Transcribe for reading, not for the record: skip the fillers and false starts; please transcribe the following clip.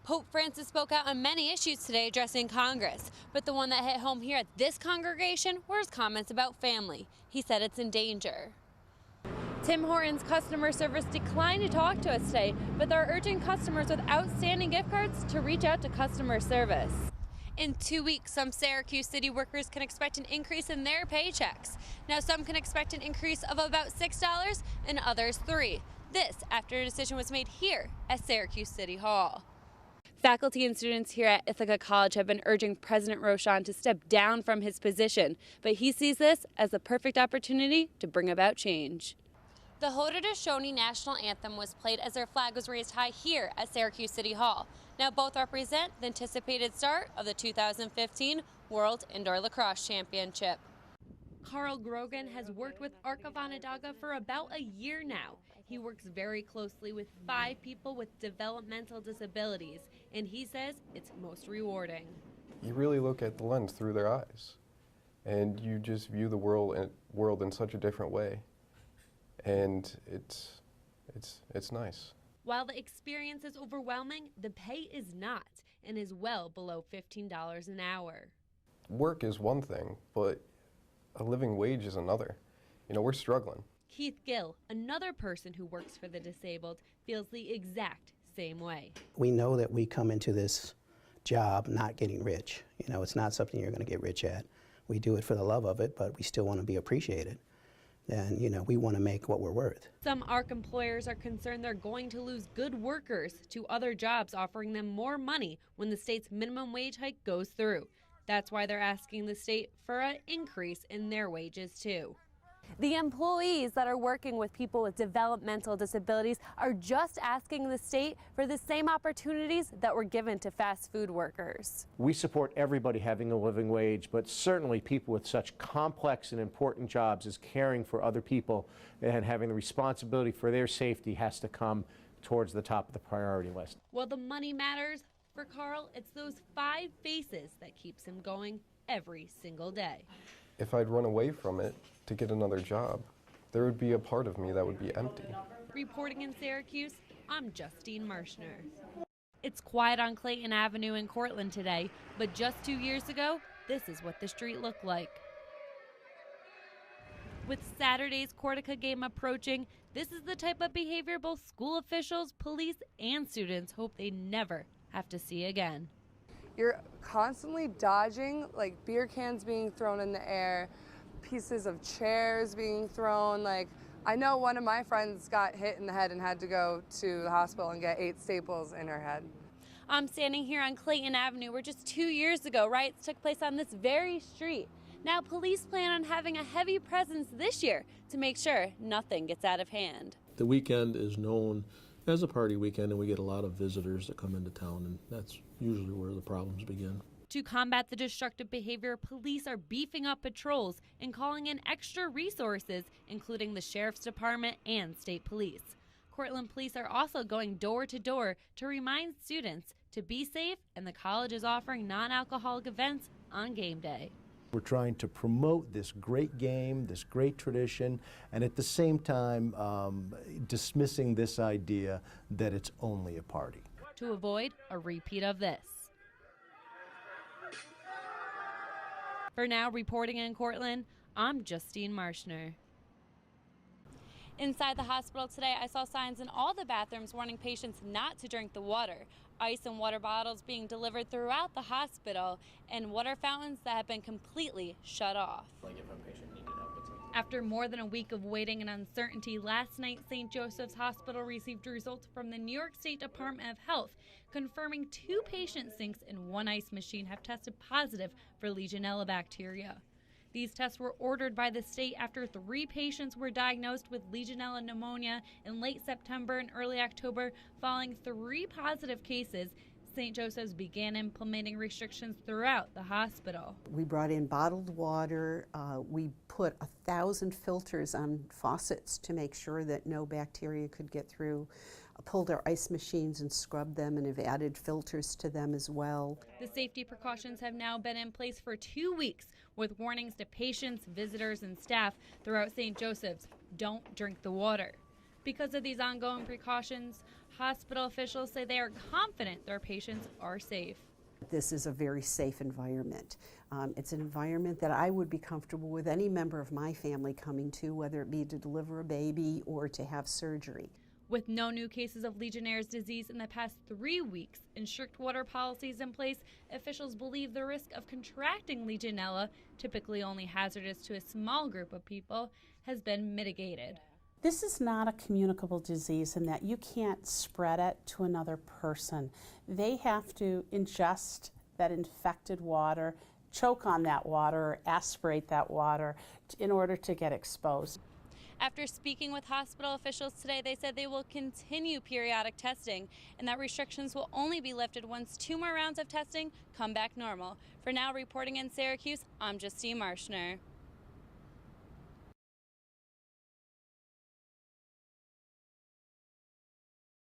Pope Francis spoke out on many issues today addressing Congress, but the one that hit home here at this congregation were his comments about family. He said it's in danger. Tim Hortons customer service declined to talk to us today, but they're urging customers with outstanding gift cards to reach out to customer service. In 2 weeks, some Syracuse city workers can expect an increase in their paychecks. Now, some can expect an increase of about $6 and others $3. This after a decision was made here at Syracuse City Hall. Faculty and students here at Ithaca College have been urging President Rochon to step down from his position, but he sees this as the perfect opportunity to bring about change. The Haudenosaunee National Anthem was played as their flag was raised high here at Syracuse City Hall. Now both represent the anticipated start of the 2015 World Indoor Lacrosse Championship. Carl Grogan has worked with Arc of Onondaga for about a year now. He works very closely with 5 people with developmental disabilities, and he says it's most rewarding. You really look at the lens through their eyes, and you just view the world in such a different way, and it's nice. While the experience is overwhelming, the pay is not, and is well below $15 an hour. Work is one thing, but a living wage is another. You know, we're struggling. Keith Gill, another person who works for the disabled, feels the exact same way. We know that we come into this job not getting rich. You know, it's not something you're going to get rich at. We do it for the love of it, but we still want to be appreciated. And, you know, we want to make what we're worth. Some ARC employers are concerned they're going to lose good workers to other jobs offering them more money when the state's minimum wage hike goes through. That's why they're asking the state for an increase in their wages, too. The employees that are working with people with developmental disabilities are just asking the state for the same opportunities that were given to fast food workers. We support everybody having a living wage, but certainly people with such complex and important jobs as caring for other people and having the responsibility for their safety has to come towards the top of the priority list. While the money matters, for Carl, it's those 5 faces that keeps him going every single day. If I'd run away from it to get another job, there would be a part of me that would be empty. Reporting in Syracuse, I'm Justine Marschner. It's quiet on Clayton Avenue in Cortland today, but just 2 years ago, this is what the street looked like. With Saturday's Cortica game approaching, this is the type of behavior both school officials, police, and students hope they never have to see again. You're constantly dodging, like beer cans being thrown in the air, pieces of chairs being thrown. Like, I know one of my friends got hit in the head and had to go to the hospital and get 8 staples in her head. I'm standing here on Clayton Avenue where just 2 years ago riots took place on this very street. Now police plan on having a heavy presence this year to make sure nothing gets out of hand. The weekend is known as a party weekend, and we get a lot of visitors that come into town, and that's usually where the problems begin. To combat the destructive behavior, police are beefing up patrols and calling in extra resources, including the Sheriff's Department and state police. Cortland police are also going door to door to remind students to be safe, and the college is offering non-alcoholic events on game day. We're trying to promote this great game, this great tradition, and at the same time dismissing this idea that it's only a party. To avoid a repeat of this. For now, reporting in Cortland, I'm Justine Marschner. Inside the hospital today, I saw signs in all the bathrooms warning patients not to drink the water. Ice and water bottles being delivered throughout the hospital, and water fountains that have been completely shut off. Like if a patient needed help with something. After more than a week of waiting and uncertainty, last night St. Joseph's Hospital received results from the New York State Department of Health confirming 2 patient sinks and 1 ice machine have tested positive for Legionella bacteria. These tests were ordered by the state after 3 patients were diagnosed with Legionella pneumonia in late September and early October. Following 3 positive cases, St. Joseph's began implementing restrictions throughout the hospital. We brought in bottled water. We put 1,000 filters on faucets to make sure that no bacteria could get through. Pulled our ice machines and scrubbed them and have added filters to them as well. The safety precautions have now been in place for 2 weeks with warnings to patients, visitors, and staff throughout St. Joseph's. Don't drink the water. Because of these ongoing precautions, hospital officials say they are confident their patients are safe. This is a very safe environment. It's an environment that I would be comfortable with any member of my family coming to, whether it be to deliver a baby or to have surgery. With no new cases of Legionnaire's disease in the past 3 weeks and strict water policies in place, officials believe the risk of contracting Legionella, typically only hazardous to a small group of people, has been mitigated. This is not a communicable disease in that you can't spread it to another person. They have to ingest that infected water, choke on that water, or aspirate that water in order to get exposed. After speaking with hospital officials today, they said they will continue periodic testing and that restrictions will only be lifted once 2 more rounds of testing come back normal. For now, reporting in Syracuse, I'm Justine Marschner.